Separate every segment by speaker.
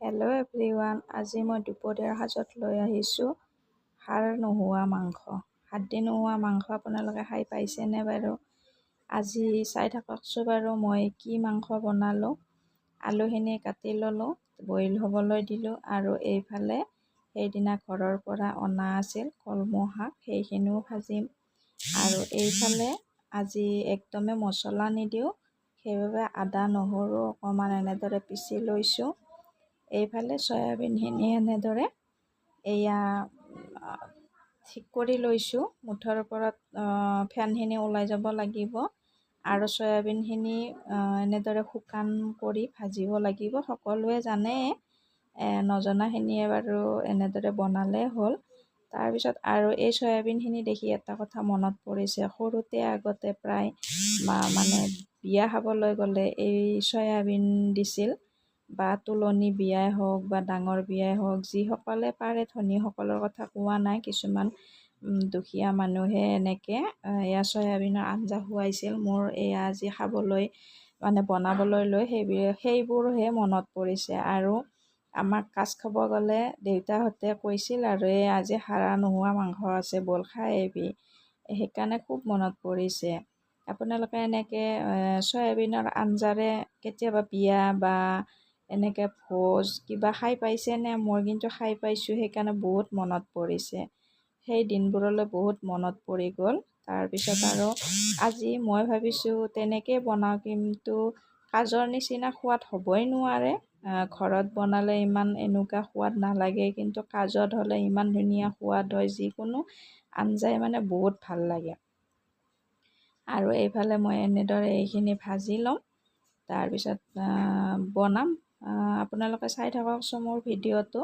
Speaker 1: Hello' everyone, আজি মই দুপৰীয়াৰ সাজত লৈ আহিছোঁ হাড় নোহোৱা মাংস। হাড্ডি নোহোৱা মাংস আপোনালোকে খাই পাইছেনে বাৰু? আজি চাই থাককচোন বাৰু মই কি মাংস বনালোঁ। আলুখিনি কাটি ল'লোঁ, বইল হ'বলৈ দিলোঁ আৰু এইফালে সেইদিনা ঘৰৰ পৰা অনা আছিল কলমৌ শাক, সেইখিনিও ভাজিম। আৰু এইফালে আজি একদমেই মছলা নিদিওঁ, সেইবাবে আদা নহৰু অকণমান এনেদৰে পিচি লৈছোঁ। এইফালে চয়াবিনখিনি এনেদৰে ঠিক কৰি লৈছোঁ। মুঠৰ ওপৰত ফেনখিনি ওলাই যাব লাগিব আৰু চয়াবিনখিনি এনেদৰে শুকান কৰি ভাজিব লাগিব। সকলোৱে জানে, নজনাখিনিয়ে বাৰু এনেদৰে বনালে হ'ল। তাৰপিছত আৰু এই চয়াবিনখিনি দেখি এটা কথা মনত পৰিছে, সৰুতে আগতে প্ৰায় মানে বিয়া খাবলৈ গ'লে এই চয়াবিন দিছিল, বা তোলনি বিয়াই হওক বা ডাঙৰ বিয়াই হওক, যিসকলে পাৰে, ধনীসকলৰ কথা কোৱা নাই, কিছুমান দুখীয়া মানুহে এনেকৈ চয়াবিনৰ আঞ্জা খুৱাইছিল। মোৰ আজি খাবলৈ মানে বনাবলৈ লৈ সেইবোৰহে মনত পৰিছে। আৰু আমাক কাজ খাব গ'লে দেউতাহঁতে কৈছিল আৰু আজি হাড় নোহোৱা মাংস আছে, ব'ল খাই আহিবি। সেইকাৰণে খুব মনত পৰিছে। আপোনালোকে এনেকৈ চয়াবিনৰ আঞ্জাৰে কেতিয়াবা বিয়া বা এনেকৈ ভোজ কিবা খাই পাইছেনে? মই কিন্তু খাই পাইছোঁ, সেইকাৰণে বহুত মনত পৰিছে। সেই দিনবোৰলৈ বহুত মনত পৰি গ'ল। তাৰপিছত আৰু আজি মই ভাবিছোঁ তেনেকৈ বনাওঁ, কিন্তু কাজৰ নিচিনা সোৱাদ হ'বই নোৱাৰে। ঘৰত বনালে ইমান এনেকুৱা সোৱাদ নালাগে, কিন্তু কাজত হ'লে ইমান ধুনীয়া সোৱাদ হয়। যিকোনো আঞ্জাই মানে বহুত ভাল লাগে। আৰু এইফালে মই এনেদৰে এইখিনি ভাজি ল'ম, তাৰপিছত বনাম। আপোনালোকে চাই থাককচোন মোৰ ভিডিঅ'টো,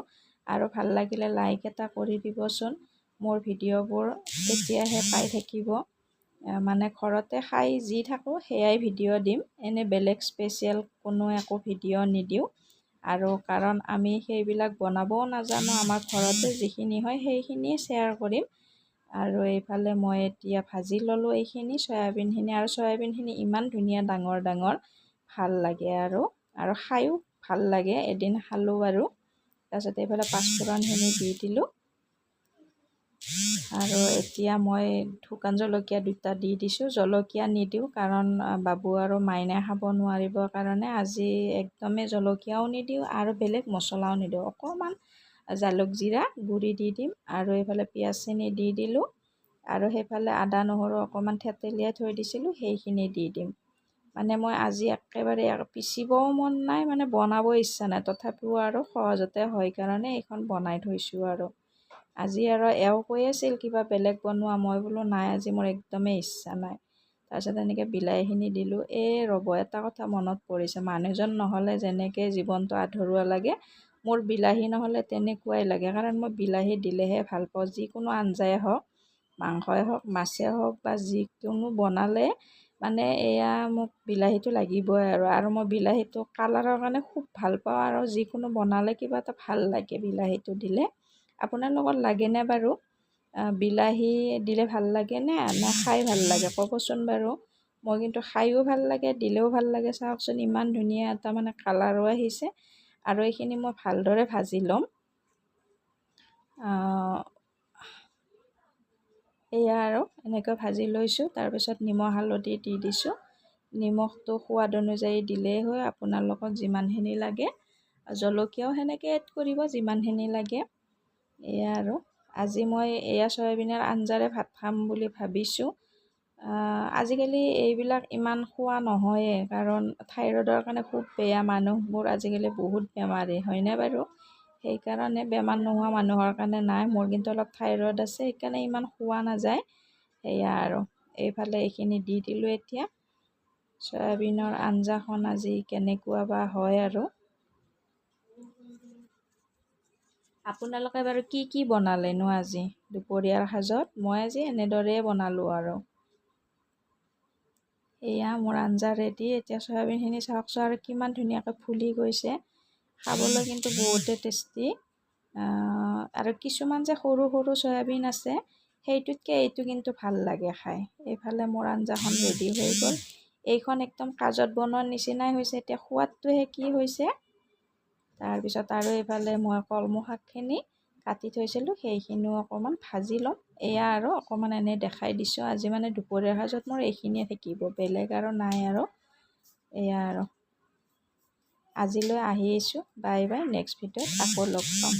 Speaker 1: আৰু ভাল লাগিলে লাইক এটা কৰি দিবচোন। মোৰ ভিডিঅ'বোৰ তেতিয়াহে পাই থাকিব। মানে ঘৰতে খাই যি থাকোঁ সেয়াই ভিডিঅ' দিম, এনে বেলেগ স্পেচিয়েল কোনো একো ভিডিঅ' নিদিওঁ। আৰু কাৰণ আমি সেইবিলাক বনাবও নাজানো, আমাৰ ঘৰতে যিখিনি হয় সেইখিনিয়ে শ্বেয়াৰ কৰিম। আৰু এইফালে মই এতিয়া ভাজি ল'লোঁ এইখিনি চয়াবিনখিনি, আৰু চয়াবিনখিনি ইমান ধুনীয়া ডাঙৰ ডাঙৰ, ভাল লাগে আৰু খায়ো ভাল লাগে। এদিন খালোঁ বাৰু। তাৰপিছত এইফালে পাঁচফোৰণখিনি দি দিলোঁ, আৰু এতিয়া মই শুকান জলকীয়া দুটা দি দিছোঁ। জলকীয়া নিদিওঁ, কাৰণ বাবু আৰু মাইনাই খাব নোৱাৰিবৰ কাৰণে আজি একদমেই জলকীয়াও নিদিওঁ আৰু বেলেগ মছলাও নিদিওঁ। অকণমান জালুক জিৰা গুড়ি দি দিম, আৰু এইফালে পিঁয়াজখিনি দি দিলোঁ, আৰু সেইফালে আদা নহৰু অকণমান থেতেলিয়াই থৈ দিছিলোঁ, সেইখিনি দি দিম। মানে মই আজি একেবাৰে পিচিবও মন নাই, মানে বনাব ইচ্ছা নাই, তথাপিও আৰু সহজতে হয় কাৰণে এইখন বনাই থৈছোঁ। আৰু আজি আৰু এওঁ কৈ আছিল কিবা বেলেগ বনোৱা, মই বোলো নাই, আজি মোৰ একদমেই ইচ্ছা নাই। তাৰপিছত এনেকৈ বিলাহীখিনি দিলোঁ। ৰ'ব, এটা কথা মনত পৰিছে, মানুহজন নহ'লে যেনেকৈ জীৱনটো আধৰুৱা লাগে, মোৰ বিলাহী নহ'লে তেনেকুৱাই লাগে। কাৰণ মই বিলাহী দিলেহে ভাল পাওঁ। যিকোনো আঞ্জাই হওক, মাংসই হওক, মাছেই হওক, বা যিকোনো বনালে মানে মোক বিলাহীটো লাগিবই। আৰু মই বিলাহীটো কালাৰৰ কাৰণে খুব ভাল পাওঁ, আৰু যিকোনো বনালে কিবা এটা ভাল লাগে বিলাহীটো দিলে। আপোনালোকৰ লাগেনে বাৰু? বিলাহী দিলে ভাল লাগেনে, নে খাই ভাল লাগে ক'বচোন বাৰু। মই কিন্তু খায়ো ভাল লাগে, দিলেও ভাল লাগে। চাওকচোন ইমান ধুনীয়া এটা মানে কালাৰো আহিছে। আৰু এইখিনি মই ভালদৰে ভাজি ল'ম। আৰু এনেকৈ ভাজি লৈছোঁ। তাৰপিছত নিমখ হালধি দি দিছোঁ। নিমখটো সোৱাদ অনুযায়ী দিলেই হয়, আপোনালোকক যিমানখিনি লাগে। জলকীয়াও সেনেকৈ এড কৰিব যিমানখিনি লাগে। আৰু আজি মই চয়াবিনৰ আঞ্জাৰে ভাত খাম বুলি ভাবিছোঁ। আজিকালি এইবিলাক ইমান খোৱা নহয়ে, কাৰণ থাইৰয়ডৰ কাৰণে খুব বেয়া। মানুহবোৰ আজিকালি বহুত বেমাৰী, হয়নে বাৰু? সেইকাৰণে বেমাৰ নোহোৱা মানুহৰ কাৰণে নাই, মোৰ কিন্তু অলপ থাইৰয়ড আছে, সেইকাৰণে ইমান খোৱা নাযায়। আৰু এইফালে এইখিনি দি দিলোঁ। এতিয়া চয়াবিনৰ আঞ্জাখন আজি কেনেকুৱা বা হয়। আৰু আপোনালোকে বাৰু কি কি বনালেনো আজি দুপৰীয়াৰ সাজত? মই আজি এনেদৰেই বনালোঁ। আৰু মোৰ আঞ্জা ৰেডি। এতিয়া চয়াবিনখিনি চাওকচোন, আৰু কিমান ধুনীয়াকৈ ফুলি গৈছে। খাবলৈ কিন্তু বহুতেই টেষ্টি। আৰু কিছুমান যে সৰু সৰু চয়াবিন আছে, সেইটোতকৈ এইটো কিন্তু ভাল লাগে খাই। এইফালে মোৰ আঞ্জাখন ৰেডি হৈ গ'ল। এইখন একদম কাজত বনোৱাৰ নিচিনাই হৈছে। এতিয়া সোৱাদটোহে কি হৈছে তাৰপিছত আৰু এইফালে মই কলমৌ শাকখিনি কাটি থৈছিলোঁ সেইখিনিও অকণমান ভাজি ল'ম। এয়া আৰু অকণমান এনেই দেখাই দিছোঁ। আজি মানে দুপৰীয়াৰ সাজত মোৰ এইখিনিয়ে থাকিব, বেলেগ আৰু নাই আৰু। এয়া আৰু আজিলৈ আহিছোঁ। Bye bye. নেক্সট ভিডিঅ'ত আকৌ লগ পাম।